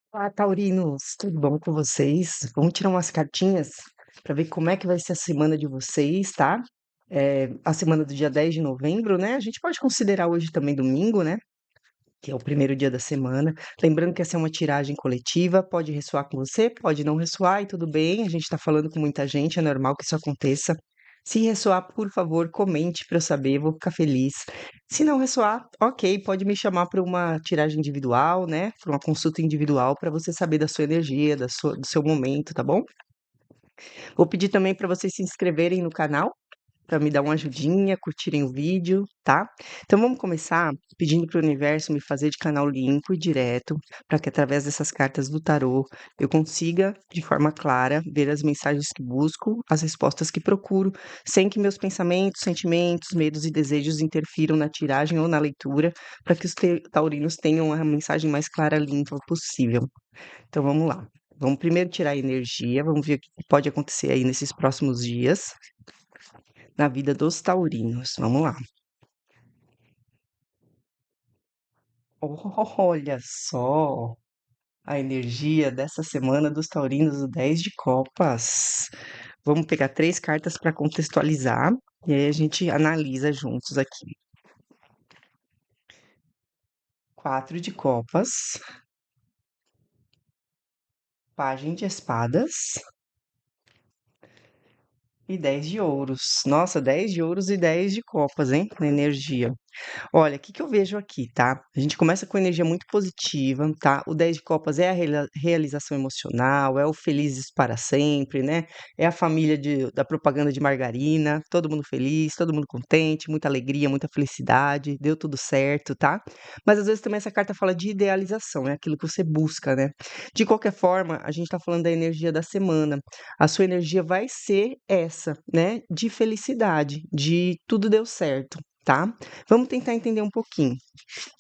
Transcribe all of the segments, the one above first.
Olá, taurinos, tudo bom com vocês? Vamos tirar umas cartinhas para ver como é que vai ser a semana de vocês, tá? A semana do dia 10 de novembro, né? A gente pode considerar hoje também domingo, né? Que é o primeiro dia da semana. Lembrando que essa é uma tiragem coletiva, pode ressoar com você, pode não ressoar e tudo bem. A gente está falando com muita gente, é normal que isso aconteça. Se ressoar, por favor, comente para eu saber, vou ficar feliz. Se não ressoar, ok, pode me chamar para uma tiragem individual, né? Para uma consulta individual para você saber da sua energia, do seu momento, tá bom? Vou pedir também para vocês se inscreverem no canal para me dar uma ajudinha, curtirem o vídeo, tá? Então vamos começar pedindo para o universo me fazer de canal limpo e direto, para que através dessas cartas do tarô eu consiga, de forma clara, ver as mensagens que busco, as respostas que procuro, sem que meus pensamentos, sentimentos, medos e desejos interfiram na tiragem ou na leitura, para que os taurinos tenham a mensagem mais clara e limpa possível. Então vamos lá. Vamos primeiro tirar a energia, vamos ver o que pode acontecer aí nesses próximos dias na vida dos taurinos. Vamos lá. Olha só a energia dessa semana dos taurinos do 10 de copas. Vamos pegar três cartas para contextualizar e aí a gente analisa juntos aqui. Quatro de copas, pajem de espadas e 10 de ouros. Nossa, 10 de ouros e 10 de copas, hein? Na energia. Olha, o que que eu vejo aqui, tá? A gente começa com energia muito positiva, tá? O 10 de copas é a realização emocional, é o felizes para sempre, né? É a família da propaganda de margarina, todo mundo feliz, todo mundo contente, muita alegria, muita felicidade, deu tudo certo, tá? Mas às vezes também essa carta fala de idealização, é aquilo que você busca, né? De qualquer forma, a gente tá falando da energia da semana. A sua energia vai ser essa, né? De felicidade, de tudo deu certo. Tá? Vamos tentar entender um pouquinho.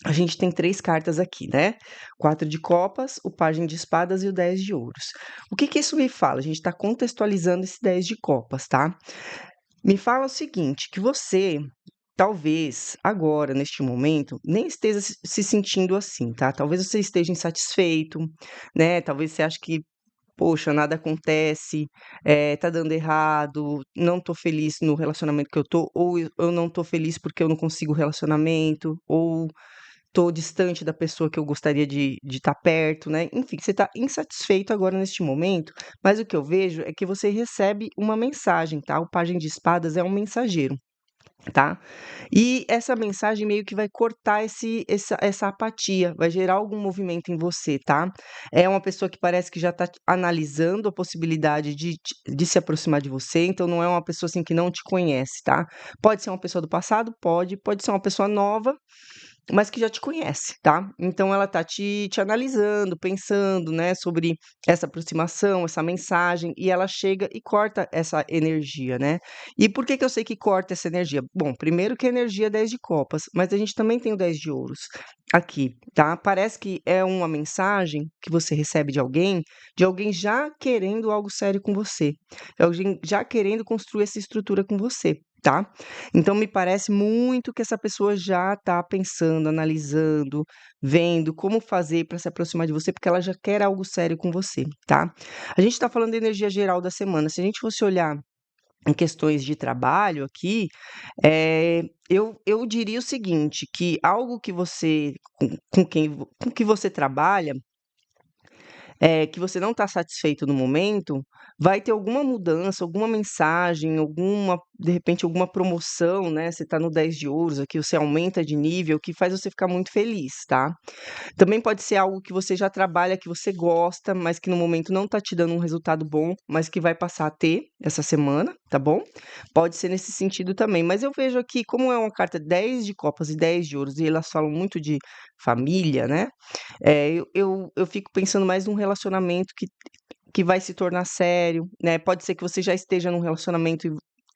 A gente tem três cartas aqui, né? Quatro de copas, o pajem de espadas e o 10 de ouros. O que que isso me fala? A gente está contextualizando esse 10 de copas, tá? Me fala o seguinte, que você, talvez, agora, neste momento, nem esteja se sentindo assim, tá? Talvez você esteja insatisfeito, né? Talvez você ache que poxa, nada acontece, tá dando errado, não tô feliz no relacionamento que eu tô, ou eu não tô feliz porque eu não consigo relacionamento, ou tô distante da pessoa que eu gostaria de estar perto, né? Enfim, você tá insatisfeito agora neste momento, mas o que eu vejo é que você recebe uma mensagem, tá? O pajem de espadas é um mensageiro. Tá? E essa mensagem meio que vai cortar essa apatia, vai gerar algum movimento em você, tá? É uma pessoa que parece que já está analisando a possibilidade de se aproximar de você, então não é uma pessoa assim que não te conhece, tá? Pode ser uma pessoa do passado, pode ser uma pessoa nova, mas que já te conhece, tá? Então ela tá te analisando, pensando, né, sobre essa aproximação, essa mensagem, e ela chega e corta essa energia, né? E por que que eu sei que corta essa energia? Bom, primeiro que a energia é 10 de copas, mas a gente também tem o 10 de ouros aqui, tá? Parece que é uma mensagem que você recebe de alguém já querendo algo sério com você, de alguém já querendo construir essa estrutura com você, tá? Então me parece muito que essa pessoa já está pensando, analisando, vendo como fazer para se aproximar de você, porque ela já quer algo sério com você, tá? A gente está falando da energia geral da semana. Se a gente fosse olhar em questões de trabalho aqui, eu diria o seguinte, que algo que você, com que você trabalha, que você não está satisfeito no momento, vai ter alguma mudança, alguma mensagem, alguma, de repente, alguma promoção, né? Você está no 10 de ouros aqui, você aumenta de nível, que faz você ficar muito feliz, tá? Também pode ser algo que você já trabalha, que você gosta, mas que no momento não está te dando um resultado bom, mas que vai passar a ter essa semana, tá bom? Pode ser nesse sentido também. Mas eu vejo aqui, como é uma carta 10 de copas e 10 de ouros, e elas falam muito de família, né? Eu fico pensando mais num relacionamento que vai se tornar sério, né? Pode ser que você já esteja num relacionamento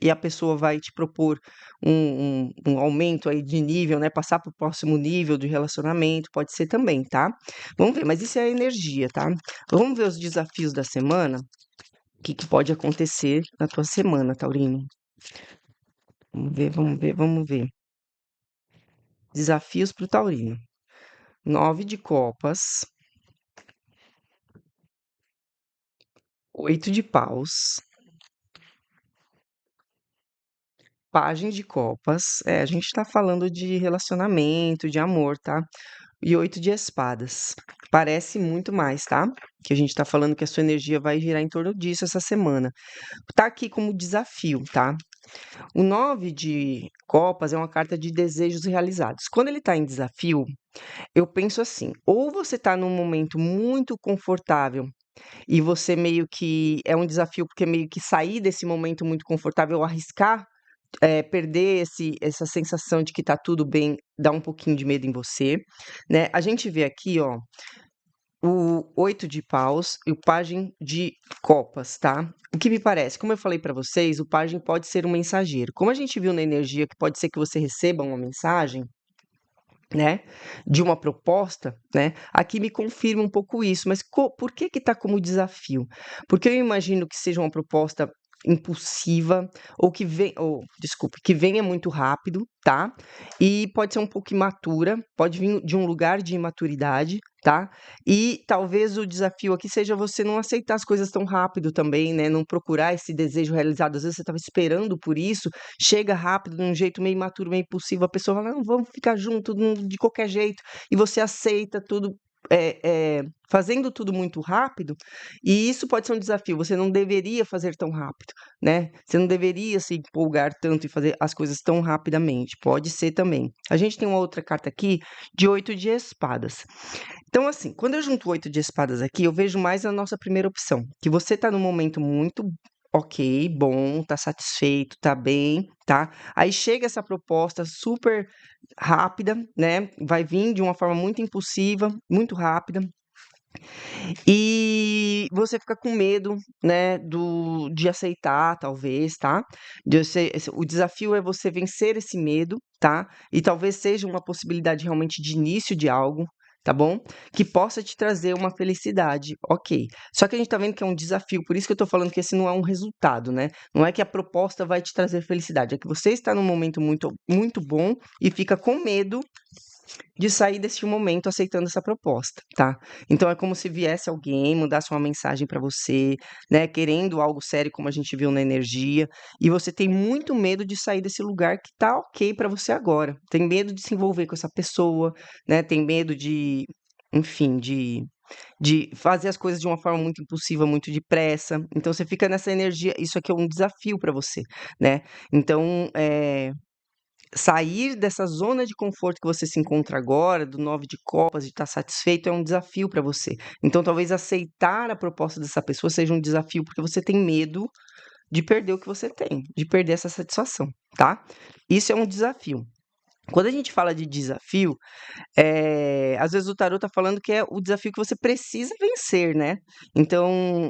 e a pessoa vai te propor um aumento aí de nível, né? Passar para o próximo nível de relacionamento, pode ser também, tá? Vamos ver, mas isso é a energia, tá? Vamos ver os desafios da semana, o que que pode acontecer na tua semana, Taurino. Vamos ver, vamos ver, vamos ver. Desafios para o Taurino. 9 de copas, 8 de paus, pajem de copas. É, a gente tá falando de relacionamento, de amor, tá? E 8 de espadas. Parece muito mais, tá? Que a gente tá falando que a sua energia vai girar em torno disso essa semana. Tá aqui como desafio, tá? O 9 de copas é uma carta de desejos realizados. Quando ele tá em desafio, eu penso assim: ou você tá num momento muito confortável e você meio que é um desafio, porque meio que sair desse momento muito confortável, arriscar, perder essa sensação de que tá tudo bem, dá um pouquinho de medo em você, né. A gente vê aqui, ó, o 8 de paus e o pajem de copas, tá. O que me parece, como eu falei para vocês, o pajem pode ser um mensageiro. Como a gente viu na energia que pode ser que você receba uma mensagem, né, de uma proposta, né, aqui me confirma um pouco isso, mas por que que tá como desafio? Porque eu imagino que seja uma proposta impulsiva ou que vem ou desculpe, que venha muito rápido, tá, e pode ser um pouco imatura, pode vir de um lugar de imaturidade, tá, e talvez o desafio aqui seja você não aceitar as coisas tão rápido também, né, não procurar esse desejo realizado, às vezes você estava esperando por isso, chega rápido, de um jeito meio imaturo, meio impulsivo, a pessoa fala: "Não, vamos ficar junto, de qualquer jeito", e você aceita tudo, fazendo tudo muito rápido, e isso pode ser um desafio, você não deveria fazer tão rápido, né, você não deveria se empolgar tanto e fazer as coisas tão rapidamente, pode ser também. A gente tem uma outra carta aqui, de 8 de espadas. Então, assim, quando eu junto 8 de espadas aqui, eu vejo mais a nossa primeira opção, que você tá num momento muito ok, bom, tá satisfeito, tá bem, tá? Aí chega essa proposta super rápida, né? Vai vir de uma forma muito impulsiva, muito rápida, e você fica com medo, né, de aceitar, talvez, tá? O desafio é você vencer esse medo, tá? E talvez seja uma possibilidade realmente de início de algo, tá bom? Que possa te trazer uma felicidade, ok. Só que a gente tá vendo que é um desafio, por isso que eu tô falando que esse não é um resultado, né? Não é que a proposta vai te trazer felicidade, é que você está num momento muito, muito bom e fica com medo de sair deste momento aceitando essa proposta, tá? Então é como se viesse alguém, mandasse uma mensagem para você, né, querendo algo sério, como a gente viu na energia, e você tem muito medo de sair desse lugar que tá ok para você agora. Tem medo de se envolver com essa pessoa, né? Tem medo de, enfim, de fazer as coisas de uma forma muito impulsiva, muito depressa. Então você fica nessa energia, isso aqui é um desafio para você, né? Então, sair dessa zona de conforto que você se encontra agora, do 9 de copas, de estar satisfeito, é um desafio para você. Então, talvez aceitar a proposta dessa pessoa seja um desafio, porque você tem medo de perder o que você tem, de perder essa satisfação, tá? Isso é um desafio. Quando a gente fala de desafio, às vezes o tarô tá falando que é o desafio que você precisa vencer, né? Então,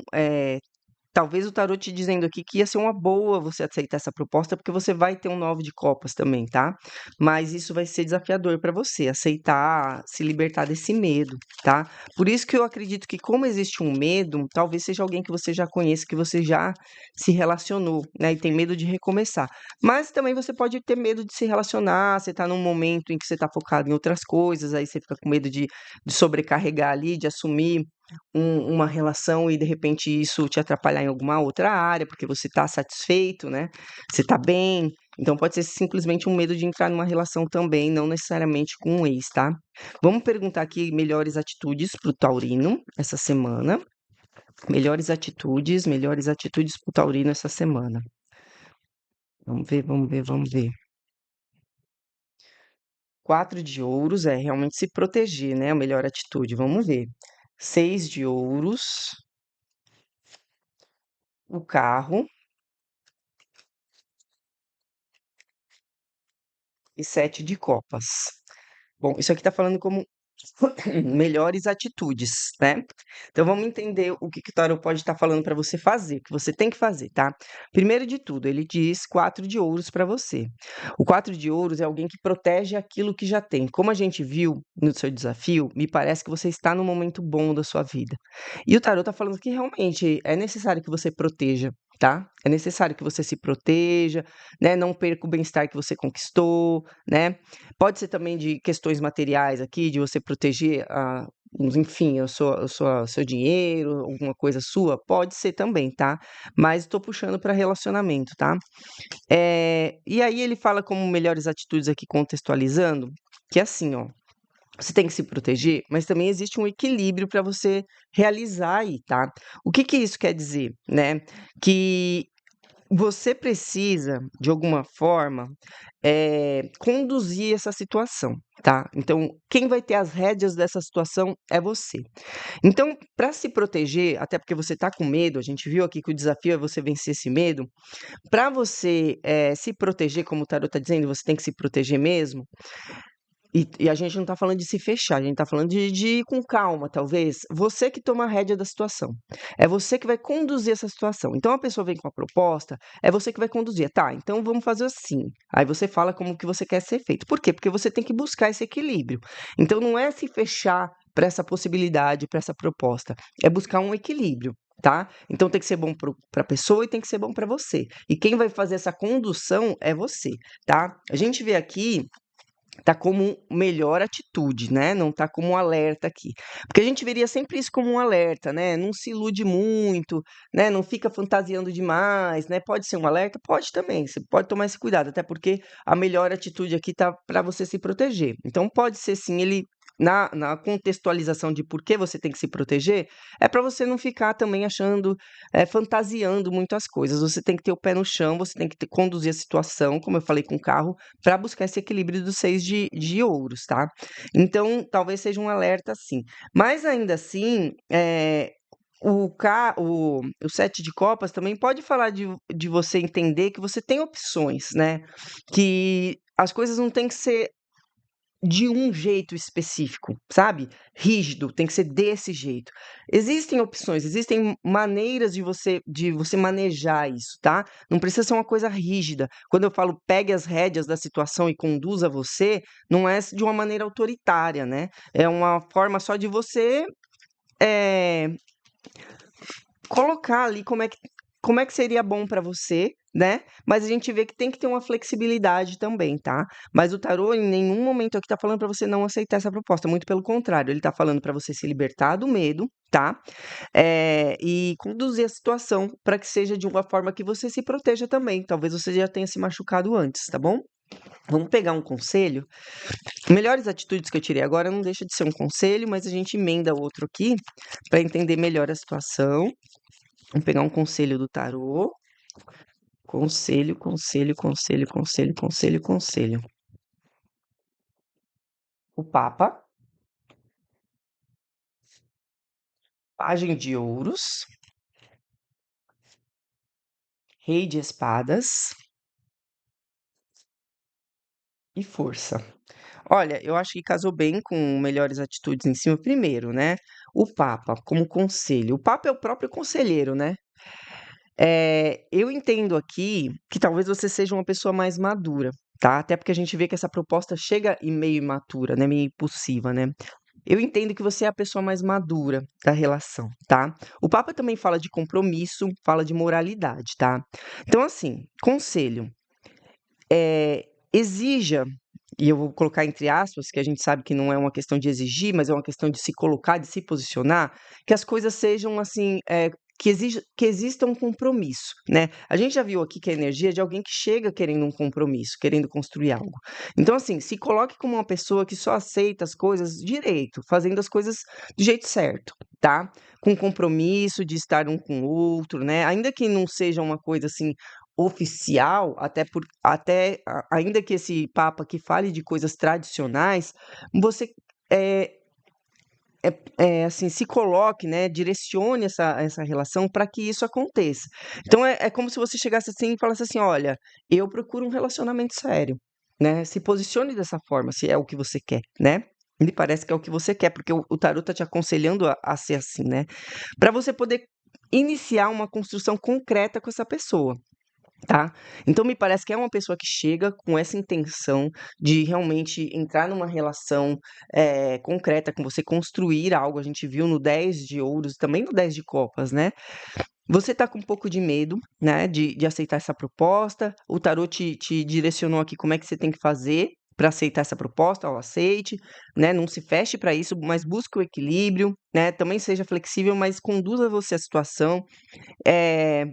talvez o tarô te dizendo aqui que ia ser uma boa você aceitar essa proposta, porque você vai ter um 9 de copas também, tá? Mas isso vai ser desafiador para você, aceitar, se libertar desse medo, tá? Por isso que eu acredito que como existe um medo, talvez seja alguém que você já conheça, que você já se relacionou, né? E tem medo de recomeçar. Mas também você pode ter medo de se relacionar, você tá num momento em que você tá focado em outras coisas, aí você fica com medo de sobrecarregar ali, de assumir uma relação e de repente isso te atrapalhar em alguma outra área, porque você está satisfeito, né? Você está bem. Então pode ser simplesmente um medo de entrar numa relação também, não necessariamente com um ex, tá? Vamos perguntar aqui melhores atitudes para o taurino essa semana. Melhores atitudes para o taurino essa semana. Vamos ver, vamos ver, vamos ver. 4 de ouros é realmente se proteger, né? A melhor atitude. Vamos ver. 6 de ouros, o carro e 7 de copas. Bom, isso aqui tá falando como melhores atitudes, né. Então vamos entender o que que o tarô pode estar falando para você fazer, o que você tem que fazer, tá. Primeiro de tudo, ele diz 4 de ouros para você. O 4 de ouros é alguém que protege aquilo que já tem. Como a gente viu no seu desafio, me parece que você está num momento bom da sua vida. E o tarô tá falando que realmente é necessário que você proteja, tá? É necessário que você se proteja, né? Não perca o bem-estar que você conquistou, né? Pode ser também de questões materiais aqui, de você proteger enfim, seu dinheiro, alguma coisa sua, pode ser também, tá? Mas estou puxando para relacionamento, tá? E aí ele fala como melhores atitudes aqui contextualizando, que é assim, ó. Você tem que se proteger, mas também existe um equilíbrio para você realizar aí, tá? O que que isso quer dizer, né? Que você precisa, de alguma forma, conduzir essa situação, tá? Então, quem vai ter as rédeas dessa situação é você. Então, para se proteger, até porque você está com medo, a gente viu aqui que o desafio é você vencer esse medo. Para você se proteger, como o tarot está dizendo, você tem que se proteger mesmo. E a gente não está falando de se fechar, a gente está falando de ir com calma, talvez. Você que toma a rédea da situação. É você que vai conduzir essa situação. Então a pessoa vem com a proposta, é você que vai conduzir. Tá, então vamos fazer assim. Aí você fala como que você quer ser feito. Por quê? Porque você tem que buscar esse equilíbrio. Então não é se fechar para essa possibilidade, para essa proposta. É buscar um equilíbrio. Tá? Então tem que ser bom para a pessoa e tem que ser bom para você. E quem vai fazer essa condução é você, tá? A gente vê aqui tá como melhor atitude, né, não tá como um alerta aqui. Porque a gente veria sempre isso como um alerta, né, não se ilude muito, né, não fica fantasiando demais, né, pode ser um alerta? Pode também, você pode tomar esse cuidado, até porque a melhor atitude aqui tá para você se proteger. Então pode ser sim, ele na contextualização de por que você tem que se proteger, é para você não ficar também achando, fantasiando muito as coisas, você tem que ter o pé no chão, você tem que conduzir a situação, como eu falei com o carro, para buscar esse equilíbrio dos 6 de ouros, tá. Então, talvez seja um alerta sim. Mas ainda assim, o 7 de copas também pode falar de você entender que você tem opções, né, que as coisas não têm que ser de um jeito específico, sabe, rígido, tem que ser desse jeito. Existem opções, existem maneiras de você manejar isso, tá. Não precisa ser uma coisa rígida. Quando eu falo pegue as rédeas da situação e conduza você, não é de uma maneira autoritária, né, é uma forma só de você, eh colocar ali como é que seria bom para você, né, mas a gente vê que tem que ter uma flexibilidade também, tá. Mas o tarô em nenhum momento aqui tá falando para você não aceitar essa proposta, muito pelo contrário, ele tá falando para você se libertar do medo, tá, e conduzir a situação para que seja de uma forma que você se proteja também, talvez você já tenha se machucado antes, tá bom. Vamos pegar um conselho? Melhores atitudes que eu tirei agora não deixa de ser um conselho, mas a gente emenda outro aqui, para entender melhor a situação. Vamos pegar um conselho do tarô. Conselho, conselho, conselho, conselho, conselho, conselho. O Papa, Pajem de Ouros, Rei de Espadas e Força. Olha, eu acho que casou bem com melhores atitudes em cima. Primeiro, né? O Papa, como conselho. O Papa é o próprio conselheiro, né? Eu entendo aqui que talvez você seja uma pessoa mais madura, tá? Até porque a gente vê que essa proposta chega e meio imatura, né? Meio impulsiva, né? Eu entendo que você é a pessoa mais madura da relação, tá? O Papa também fala de compromisso, fala de moralidade, tá? Então, assim, conselho, exija, e eu vou colocar entre aspas, que a gente sabe que não é uma questão de exigir, mas é uma questão de se colocar, de se posicionar, que as coisas sejam assim, que exista um compromisso, né? A gente já viu aqui que a energia é de alguém que chega querendo um compromisso, querendo construir algo. Então, assim, se coloque como uma pessoa que só aceita as coisas direito, fazendo as coisas do jeito certo, tá? Com compromisso de estar um com o outro, né? Ainda que não seja uma coisa assim oficial, ainda que esse papa que fale de coisas tradicionais, você é, assim, se coloque, né, direcione essa relação para que isso aconteça. Então é como se você chegasse assim e falasse assim: "Olha, eu procuro um relacionamento sério", né, se posicione dessa forma, se é o que você quer, né. Me parece que é o que você quer, porque o tarot tá te aconselhando a ser assim, né, para você poder iniciar uma construção concreta com essa pessoa. Tá? Então me parece que é uma pessoa que chega com essa intenção de realmente entrar numa relação, concreta com você, construir algo. A gente viu no 10 de ouros e também no 10 de copas, né. Você tá com um pouco de medo, né, de aceitar essa proposta. O tarô te direcionou aqui como é que você tem que fazer para aceitar essa proposta. Ó, aceite, né, não se feche para isso, mas busque o equilíbrio, né, também seja flexível, mas conduza você à situação. Eh,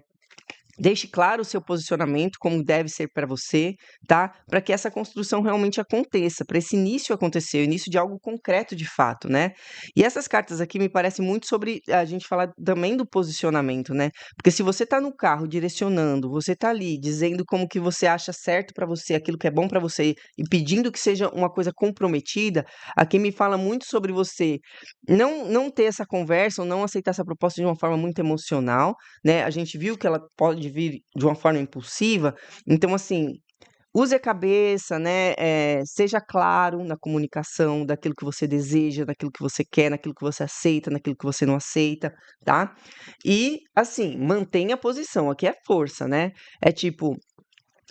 Deixe claro o seu posicionamento, como deve ser para você, tá? Para que essa construção realmente aconteça, para esse início acontecer, o início de algo concreto de fato, né? E essas cartas aqui me parecem muito sobre a gente falar também do posicionamento, né? Porque se você está no carro direcionando, você está ali dizendo como que você acha certo para você, aquilo que é bom para você, e pedindo que seja uma coisa comprometida, aqui me fala muito sobre você não ter essa conversa ou não aceitar essa proposta de uma forma muito emocional, né? A gente viu que ela pode vir de uma forma impulsiva, então assim, use a cabeça, né? Seja claro na comunicação daquilo que você deseja, daquilo que você quer, naquilo que você aceita, naquilo que você não aceita, tá? E assim, mantenha a posição. Aqui é força, né? É tipo,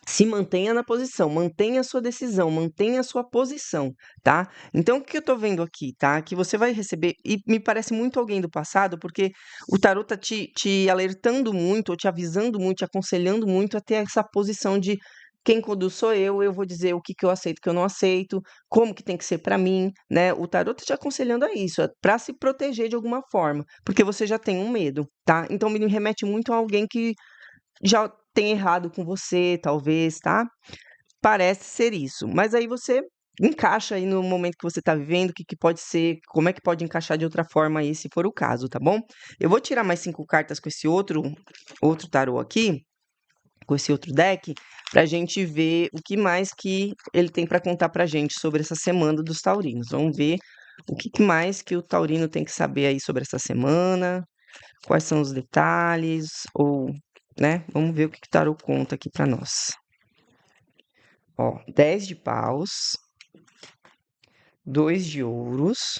se mantenha na posição, mantenha a sua decisão, mantenha a sua posição, tá? Então, o que eu tô vendo aqui, tá? Que você vai receber, e me parece muito alguém do passado, porque o tarot tá te alertando muito, ou te avisando muito, te aconselhando muito a ter essa posição de quem conduz sou eu vou dizer o que que eu aceito, o que eu não aceito, como que tem que ser pra mim, né? O tarot tá te aconselhando a isso, pra se proteger de alguma forma, porque você já tem um medo, tá? Então, me remete muito a alguém que já tem errado com você, talvez, tá? Parece ser isso, mas aí você encaixa aí no momento que você tá vivendo, o que que pode ser, como é que pode encaixar de outra forma aí, se for o caso, tá bom? Eu vou tirar mais 5 cartas com esse outro tarô aqui, com esse outro deck, pra gente ver o que mais que ele tem pra contar pra gente sobre essa semana dos taurinos. Vamos ver o que que mais que o taurino tem que saber aí sobre essa semana, quais são os detalhes, ou, né? Vamos ver o que que o tarô conta aqui pra nós. Ó, 10 de paus, 2 de ouros,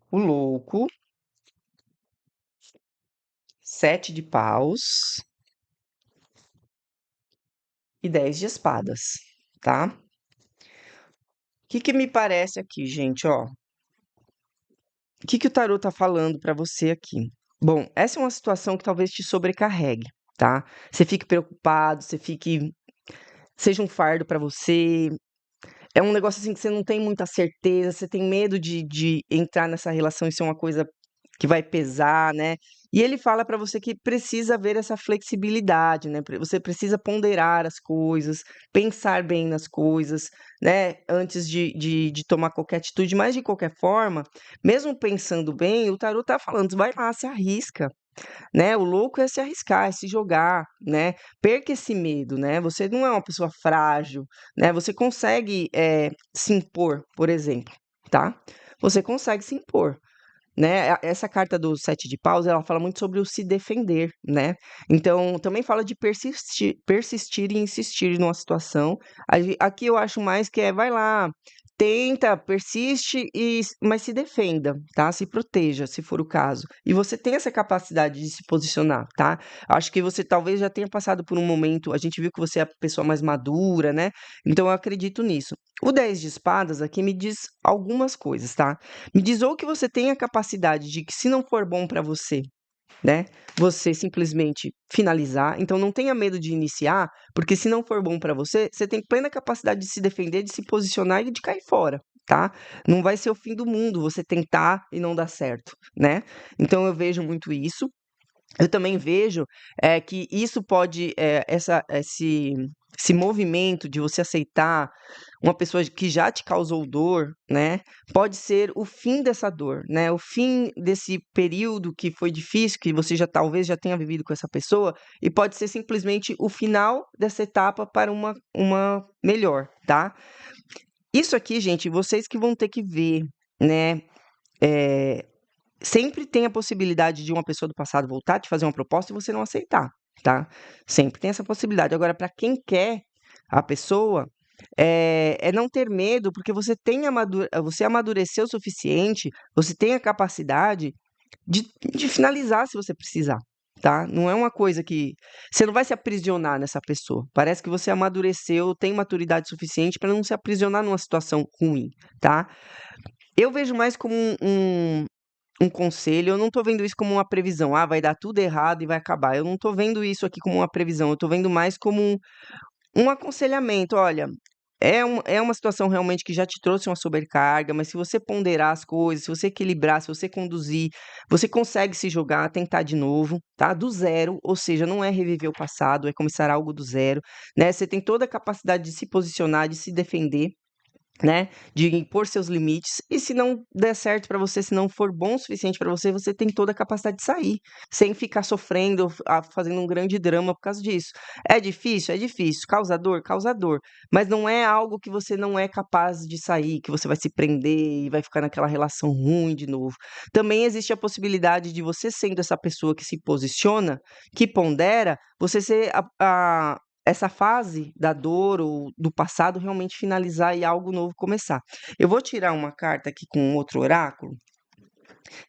o louco, 7 de paus e 10 de espadas, tá? O que que me parece aqui, gente, ó? O que que o tarô tá falando pra você aqui? Bom, essa é uma situação que talvez te sobrecarregue, tá? Você fique preocupado, seja um fardo pra você. É um negócio assim que você não tem muita certeza, você tem medo de entrar nessa relação e ser uma coisa que vai pesar, né. E ele fala para você que precisa haver essa flexibilidade, né, você precisa ponderar as coisas, pensar bem nas coisas, né, antes de tomar qualquer atitude, mas de qualquer forma, mesmo pensando bem, o tarô tá falando: "Vai lá, se arrisca", né, o louco é se arriscar, é se jogar, né, perca esse medo, né, você não é uma pessoa frágil, né, você consegue, se impor, por exemplo, tá. Você consegue se impor, né, essa carta do 7 de paus, ela fala muito sobre o se defender, né, então também fala de persistir e insistir numa situação. Aqui eu acho mais que vai lá, tenta, persiste mas se defenda, tá, se proteja, se for o caso. E você tem essa capacidade de se posicionar, tá. Acho que você talvez já tenha passado por um momento, a gente viu que você é a pessoa mais madura, né, então eu acredito nisso. O 10 de espadas aqui me diz algumas coisas, tá. Me diz ou que você tem a capacidade de que se não for bom para você, né, você simplesmente finalizar, então não tenha medo de iniciar, porque se não for bom para você, você tem plena capacidade de se defender, de se posicionar e de cair fora, tá. Não vai ser o fim do mundo você tentar e não dar certo, né. Então eu vejo muito isso. Eu também vejo, que isso pode, esse movimento de você aceitar uma pessoa que já te causou dor, né, pode ser o fim dessa dor, né, o fim desse período que foi difícil, que você já talvez já tenha vivido com essa pessoa, e pode ser simplesmente o final dessa etapa para uma melhor, tá. Isso aqui, gente, vocês que vão ter que ver, né, eh sempre tem a possibilidade de uma pessoa do passado voltar, te fazer uma proposta e você não aceitar, tá. Sempre tem essa possibilidade. Agora para quem quer a pessoa, é não ter medo, porque você amadureceu o suficiente, você tem a capacidade de finalizar se você precisar, tá. Não é uma coisa que você não vai se aprisionar nessa pessoa. Parece que você amadureceu, tem maturidade suficiente para não se aprisionar numa situação ruim, tá. Eu vejo mais como um conselho, eu não tô vendo isso como uma previsão, vai dar tudo errado e vai acabar. Eu não tô vendo isso aqui como uma previsão, eu tô vendo mais como um aconselhamento. Olha, é uma situação realmente que já te trouxe uma sobrecarga, mas se você ponderar as coisas, se você equilibrar, se você conduzir, você consegue se jogar, tentar de novo, tá? Do zero, ou seja, não é reviver o passado, é começar algo do zero, né? Você tem toda a capacidade de se posicionar, de se defender, né, de impor seus limites, e se não der certo para você, se não for bom o suficiente para você, você tem toda a capacidade de sair, sem ficar sofrendo, fazendo um grande drama por causa disso. É difícil? É difícil. Causa dor? Causa dor. Mas não é algo que você não é capaz de sair, que você vai se prender e vai ficar naquela relação ruim de novo. Também existe a possibilidade de você sendo essa pessoa que se posiciona, que pondera, você ser essa fase da dor ou do passado realmente finalizar e algo novo começar. Eu vou tirar uma carta aqui com outro oráculo.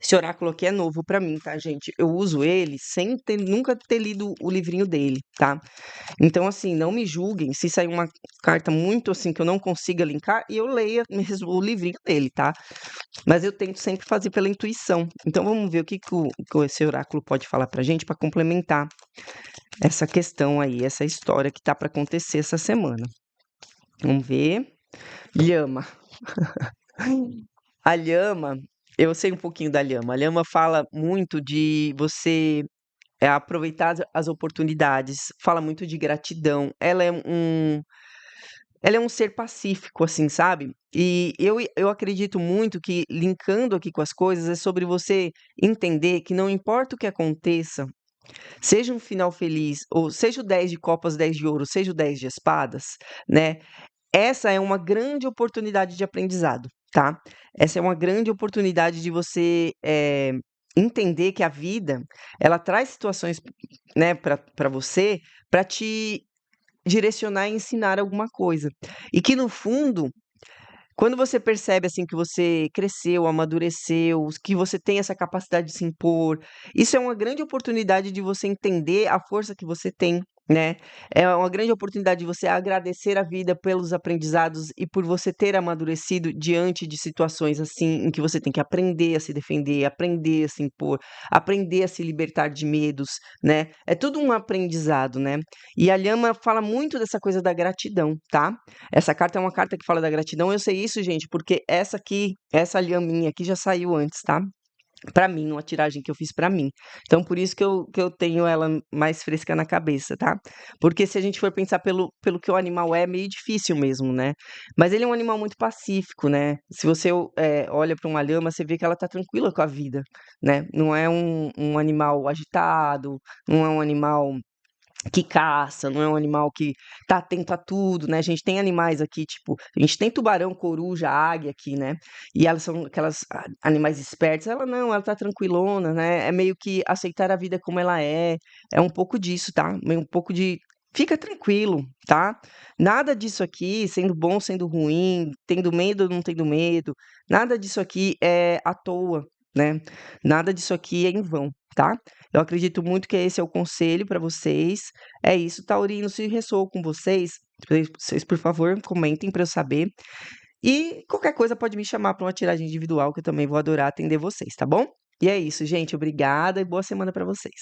Esse oráculo aqui é novo para mim, tá, gente? Eu uso ele sem nunca ter lido o livrinho dele, tá? Então, assim, não me julguem se sair uma carta muito assim que eu não consiga linkar e eu leia mesmo o livrinho dele, tá? Mas eu tento sempre fazer pela intuição. Então, vamos ver o que esse oráculo pode falar pra gente para complementar essa questão aí, essa história que tá para acontecer essa semana. Vamos ver. Lhama. A lhama, eu sei um pouquinho da lhama. A lhama fala muito de você aproveitar as oportunidades, fala muito de gratidão. Ela é um ser pacífico, assim, sabe? E eu acredito muito que, linkando aqui com as coisas, é sobre você entender que não importa o que aconteça, seja um final feliz, ou seja o 10 de copas, 10 de ouro, seja o 10 de espadas, né? Essa é uma grande oportunidade de aprendizado, tá? Essa é uma grande oportunidade de você, entender que a vida, ela traz situações, né, para você, para te direcionar e ensinar alguma coisa. E que no fundo, quando você percebe, assim, que você cresceu, amadureceu, que você tem essa capacidade de se impor, isso é uma grande oportunidade de você entender a força que você tem, né. É uma grande oportunidade de você agradecer a vida pelos aprendizados e por você ter amadurecido diante de situações, assim, em que você tem que aprender a se defender, aprender a se impor, aprender a se libertar de medos, né. É tudo um aprendizado, né. E a lhama fala muito dessa coisa da gratidão, tá. Essa carta é uma carta que fala da gratidão. Eu sei isso, gente, porque essa aqui, essa lhaminha aqui já saiu antes, tá? Pra mim, numa tiragem que eu fiz pra mim. Então, por isso que eu tenho ela mais fresca na cabeça, tá? Porque se a gente for pensar pelo que o animal é meio difícil mesmo, né? Mas ele é um animal muito pacífico, né? Se você olha pra uma lhama, você vê que ela tá tranquila com a vida, né? Não é um animal agitado, não é um animal que caça, não é um animal que tá atento a tudo, né? A gente tem animais aqui, tipo, a gente tem tubarão, coruja, águia aqui, né? E elas são aquelas animais espertos. Ela não, ela tá tranquilona, né? É meio que aceitar a vida como ela é. É um pouco disso, tá? Meio um pouco de fica tranquilo, tá? Nada disso aqui, sendo bom, sendo ruim, tendo medo ou não tendo medo, nada disso aqui é à toa, né? Nada disso aqui é em vão, tá? Eu acredito muito que esse é o conselho para vocês. É isso, taurino, se ressoou com vocês, por favor, comentem para eu saber. E qualquer coisa pode me chamar para uma tiragem individual, que eu também vou adorar atender vocês, tá bom? E é isso, gente. Obrigada e boa semana para vocês.